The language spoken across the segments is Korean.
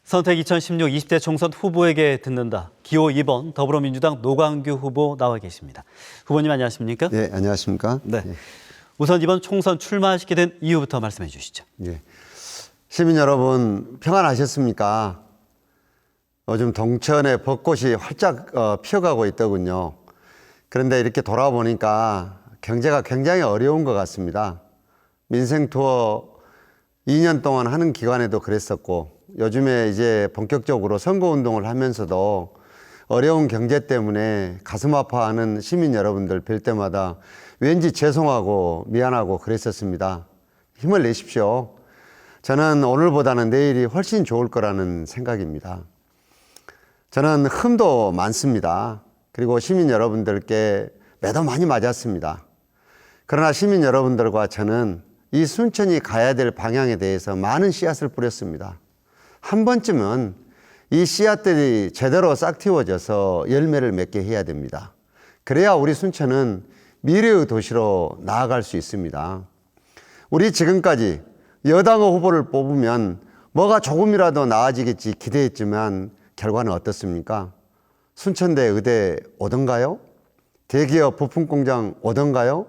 선택 2016 20대 총선 후보에게 듣는다. 기호 2번 더불어민주당 노광규 후보 나와 계십니다. 후보님 안녕하십니까? 네, 안녕하십니까? 네. 우선 이번 총선 출마하시게 된 이유부터 말씀해 주시죠. 예. 시민 여러분 평안하셨습니까? 요즘 동천에 벚꽃이 활짝 피어가고 있더군요. 그런데 이렇게 돌아보니까 경제가 굉장히 어려운 것 같습니다. 민생 투어 2년 동안 하는 기간에도 그랬었고 요즘에 이제 본격적으로 선거운동을 하면서도 어려운 경제 때문에 가슴 아파하는 시민 여러분들 뵐 때마다 왠지 죄송하고 미안하고 그랬었습니다. 힘을 내십시오. 저는 오늘보다는 내일이 훨씬 좋을 거라는 생각입니다. 저는 흠도 많습니다. 그리고 시민 여러분들께 매도 많이 맞았습니다. 그러나 시민 여러분들과 저는 이 순천이 가야 될 방향에 대해서 많은 씨앗을 뿌렸습니다. 한 번쯤은 이 씨앗들이 제대로 싹 틔워져서 열매를 맺게 해야 됩니다. 그래야 우리 순천은 미래의 도시로 나아갈 수 있습니다. 우리 지금까지 여당의 후보를 뽑으면 뭐가 조금이라도 나아지겠지 기대했지만 결과는 어떻습니까? 순천대 의대 오던가요? 대기업 부품공장 오던가요?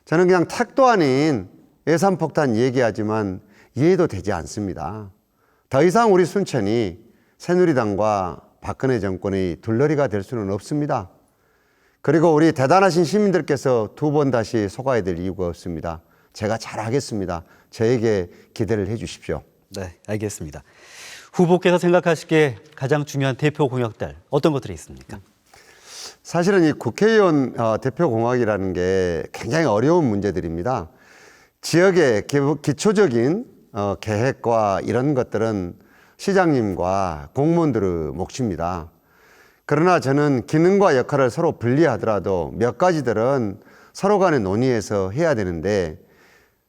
저는 그냥 택도 아닌 예산폭탄 얘기하지만 이해도 되지 않습니다. 더 이상 우리 순천이 새누리당과 박근혜 정권의 둘러리가 될 수는 없습니다. 그리고 우리 대단하신 시민들께서 두 번 다시 속아야 될 이유가 없습니다. 제가 잘하겠습니다. 저에게 기대를 해 주십시오. 네, 알겠습니다. 후보께서 생각하시기에 가장 중요한 대표 공약들 어떤 것들이 있습니까? 사실은 이 국회의원 대표 공약이라는 게 굉장히 어려운 문제들입니다. 지역의 기초적인 계획과 이런 것들은 시장님과 공무원들의 몫입니다. 그러나 저는 기능과 역할을 서로 분리하더라도 몇 가지들은 서로 간의 논의해서 해야 되는데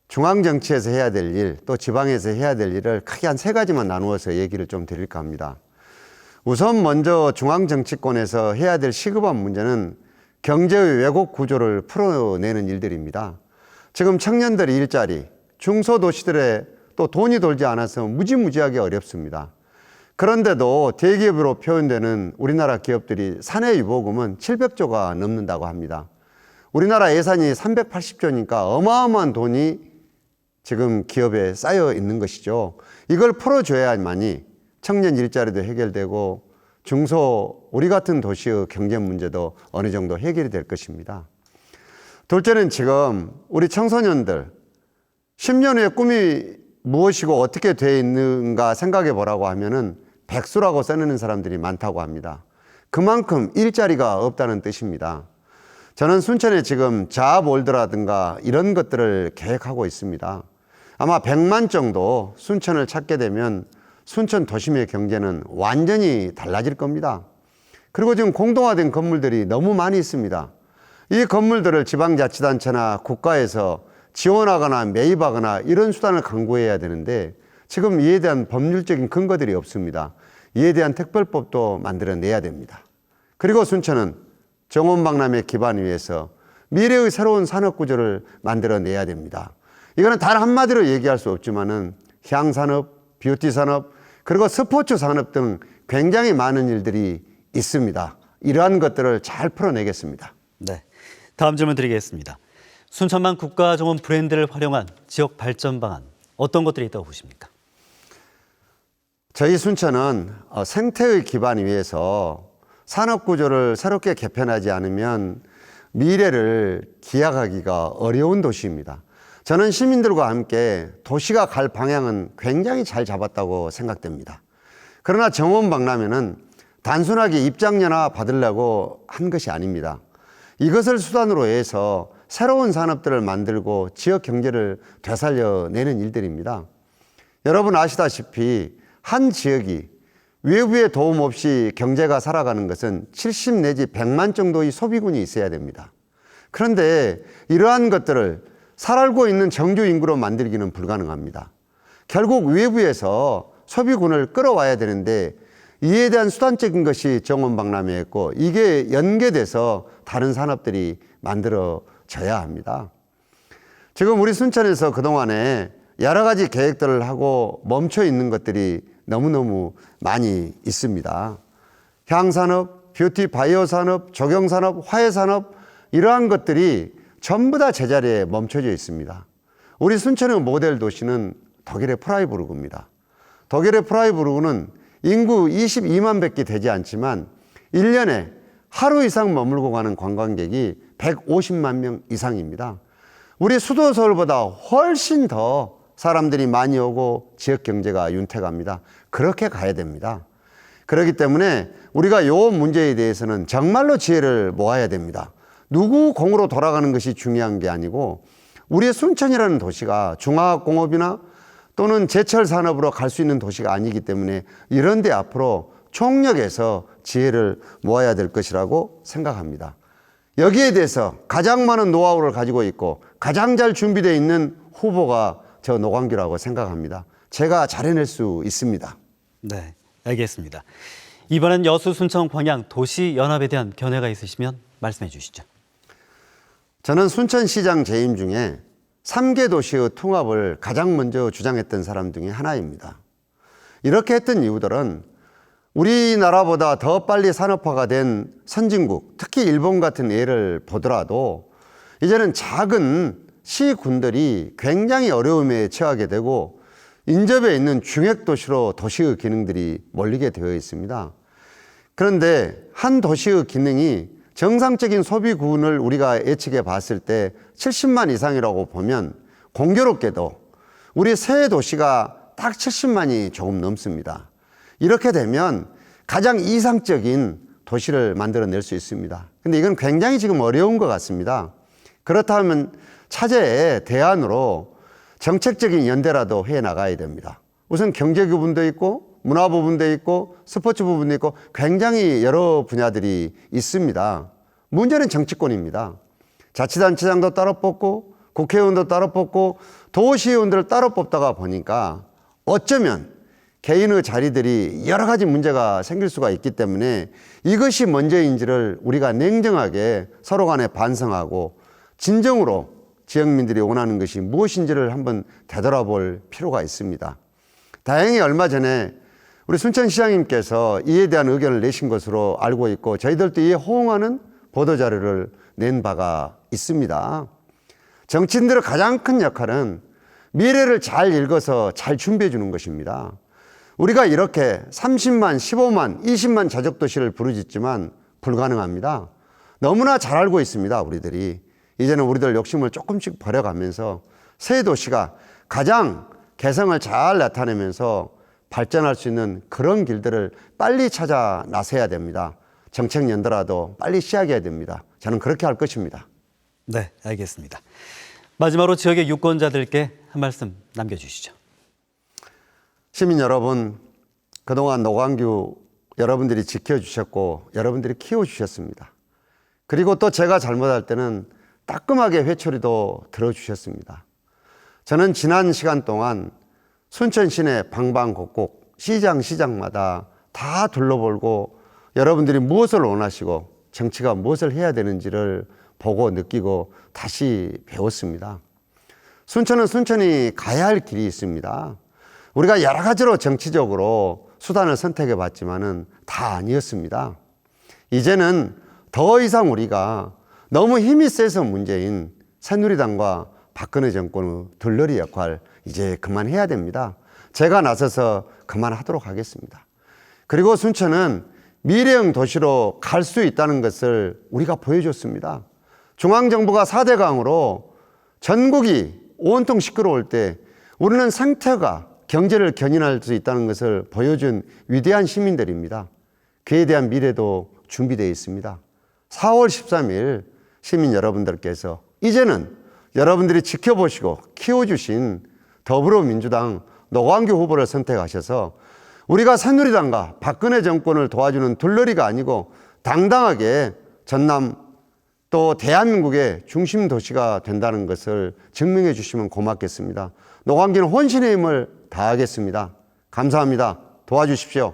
중앙정치에서 해야 될 일, 또 지방에서 해야 될 일을 크게 한 세 가지만 나누어서 얘기를 좀 드릴까 합니다. 우선 먼저 중앙정치권에서 해야 될 시급한 문제는 경제의 왜곡 구조를 풀어내는 일들입니다. 지금 청년들의 일자리, 중소도시들에 또 돈이 돌지 않아서 무지무지하게 어렵습니다. 그런데도 대기업으로 표현되는 우리나라 기업들이 사내유보금은 700조가 넘는다고 합니다. 우리나라 예산이 380조니까 어마어마한 돈이 지금 기업에 쌓여 있는 것이죠. 이걸 풀어줘야만이 청년 일자리도 해결되고 중소 우리 같은 도시의 경제 문제도 어느 정도 해결이 될 것입니다. 둘째는 지금 우리 청소년들 10년 후에 꿈이 무엇이고 어떻게 돼 있는가 생각해 보라고 하면은 백수라고 써내는 사람들이 많다고 합니다. 그만큼 일자리가 없다는 뜻입니다. 저는 순천에 지금 자아몰드라든가 이런 것들을 계획하고 있습니다. 아마 100만 정도 순천을 찾게 되면 순천 도심의 경제는 완전히 달라질 겁니다. 그리고 지금 공동화된 건물들이 너무 많이 있습니다. 이 건물들을 지방자치단체나 국가에서 지원하거나 매입하거나 이런 수단을 강구해야 되는데 지금 이에 대한 법률적인 근거들이 없습니다. 이에 대한 특별법도 만들어내야 됩니다. 그리고 순천은 정원박람회 기반 위에서 미래의 새로운 산업구조를 만들어내야 됩니다. 이거는 단 한마디로 얘기할 수 없지만은 향산업, 뷰티산업, 그리고 스포츠 산업 등 굉장히 많은 일들이 있습니다. 이러한 것들을 잘 풀어내겠습니다. 네, 다음 질문 드리겠습니다. 순천만 국가정원 브랜드를 활용한 지역 발전 방안 어떤 것들이 있다고 보십니까? 저희 순천은 생태의 기반 위에서 산업구조를 새롭게 개편하지 않으면 미래를 기약하기가 어려운 도시입니다. 저는 시민들과 함께 도시가 갈 방향은 굉장히 잘 잡았다고 생각됩니다. 그러나 정원박람회는 단순하게 입장료나 받으려고 한 것이 아닙니다. 이것을 수단으로 해서 새로운 산업들을 만들고 지역 경제를 되살려내는 일들입니다. 여러분 아시다시피 한 지역이 외부의 도움 없이 경제가 살아가는 것은 70 내지 100만 정도의 소비군이 있어야 됩니다. 그런데 이러한 것들을 살고 있는 정규 인구로 만들기는 불가능합니다. 결국 외부에서 소비군을 끌어와야 되는데 이에 대한 수단적인 것이 정원박람회였고 이게 연계돼서 다른 산업들이 만들어져야 합니다. 지금 우리 순천에서 그동안에 여러 가지 계획들을 하고 멈춰 있는 것들이 너무너무 많이 있습니다. 향산업, 뷰티 바이오 산업, 조경산업, 화훼산업 이러한 것들이 전부 다 제자리에 멈춰져 있습니다. 우리 순천의 모델 도시는 독일의 프라이부르크입니다. 독일의 프라이부르크는 인구 22만 밖에 되지 않지만 1년에 하루 이상 머물고 가는 관광객이 150만 명 이상입니다. 우리 수도 서울보다 훨씬 더 사람들이 많이 오고 지역 경제가 윤택합니다. 그렇게 가야 됩니다. 그렇기 때문에 우리가 이 문제에 대해서는 정말로 지혜를 모아야 됩니다. 누구 공으로 돌아가는 것이 중요한 게 아니고 우리의 순천이라는 도시가 중화학공업이나 또는 제철 산업으로 갈 수 있는 도시가 아니기 때문에 이런 데 앞으로 총력에서 지혜를 모아야 될 것이라고 생각합니다. 여기에 대해서 가장 많은 노하우를 가지고 있고 가장 잘 준비되어 있는 후보가 저 노광규라고 생각합니다. 제가 잘해낼 수 있습니다. 네, 알겠습니다. 이번엔 여수 순천 광양 도시연합에 대한 견해가 있으시면 말씀해 주시죠. 저는 순천시장 재임 중에 3개 도시의 통합을 가장 먼저 주장했던 사람 중에 하나입니다. 이렇게 했던 이유들은 우리나라보다 더 빨리 산업화가 된 선진국, 특히 일본 같은 예를 보더라도 이제는 작은 시군들이 굉장히 어려움에 처하게 되고 인접해 있는 중핵도시로 도시의 기능들이 몰리게 되어 있습니다. 그런데 한 도시의 기능이 정상적인 소비군을 우리가 예측해 봤을 때 70만 이상이라고 보면 공교롭게도 우리 새 도시가 딱 70만이 조금 넘습니다. 이렇게 되면 가장 이상적인 도시를 만들어낼 수 있습니다. 근데 이건 굉장히 지금 어려운 것 같습니다. 그렇다면 차제의 대안으로 정책적인 연대라도 해 나가야 됩니다. 우선 경제 부분도 있고 문화 부분도 있고 스포츠 부분도 있고 굉장히 여러 분야들이 있습니다. 문제는 정치권입니다. 자치단체장도 따로 뽑고 국회의원도 따로 뽑고 도시의원들을 따로 뽑다가 보니까 어쩌면 개인의 자리들이 여러 가지 문제가 생길 수가 있기 때문에 이것이 문제인지를 우리가 냉정하게 서로 간에 반성하고 진정으로 지역민들이 원하는 것이 무엇인지를 한번 되돌아볼 필요가 있습니다. 다행히 얼마 전에 우리 순천시장님께서 이에 대한 의견을 내신 것으로 알고 있고 저희들도 이에 호응하는 보도자료를 낸 바가 있습니다. 정치인들의 가장 큰 역할은 미래를 잘 읽어서 잘 준비해 주는 것입니다. 우리가 이렇게 30만, 15만, 20만 자족도시를 부르짖지만 불가능합니다. 너무나 잘 알고 있습니다, 우리들이. 이제는 우리들 욕심을 조금씩 버려가면서 새 도시가 가장 개성을 잘 나타내면서 발전할 수 있는 그런 길들을 빨리 찾아 나서야 됩니다. 정책 연대라도 빨리 시작해야 됩니다. 저는 그렇게 할 것입니다. 네, 알겠습니다. 마지막으로 지역의 유권자들께 한 말씀 남겨주시죠. 시민 여러분, 그동안 노광규 여러분들이 지켜주셨고 여러분들이 키워주셨습니다. 그리고 또 제가 잘못할 때는 따끔하게 회초리도 들어주셨습니다. 저는 지난 시간 동안 순천 시내 방방곡곡 시장마다 다 둘러보고 여러분들이 무엇을 원하시고 정치가 무엇을 해야 되는지를 보고 느끼고 다시 배웠습니다. 순천은 순천이 가야 할 길이 있습니다. 우리가 여러 가지로 정치적으로 수단을 선택해 봤지만은 다 아니었습니다. 이제는 더 이상 우리가 너무 힘이 세서 문제인 새누리당과 박근혜 정권의 들러리 역할 이제 그만해야 됩니다. 제가 나서서 그만하도록 하겠습니다. 그리고 순천은 미래형 도시로 갈 수 있다는 것을 우리가 보여줬습니다. 중앙정부가 4대 강으로 전국이 온통 시끄러울 때 우리는 생태가 경제를 견인할 수 있다는 것을 보여준 위대한 시민들입니다. 그에 대한 미래도 준비되어 있습니다. 4월 13일 시민 여러분들께서 이제는 여러분들이 지켜보시고 키워주신 더불어민주당 노광규 후보를 선택하셔서 우리가 새누리당과 박근혜 정권을 도와주는 둘러리가 아니고 당당하게 전남 또 대한민국의 중심 도시가 된다는 것을 증명해 주시면 고맙겠습니다. 노광규는 혼신의 힘을 다하겠습니다. 감사합니다. 도와주십시오.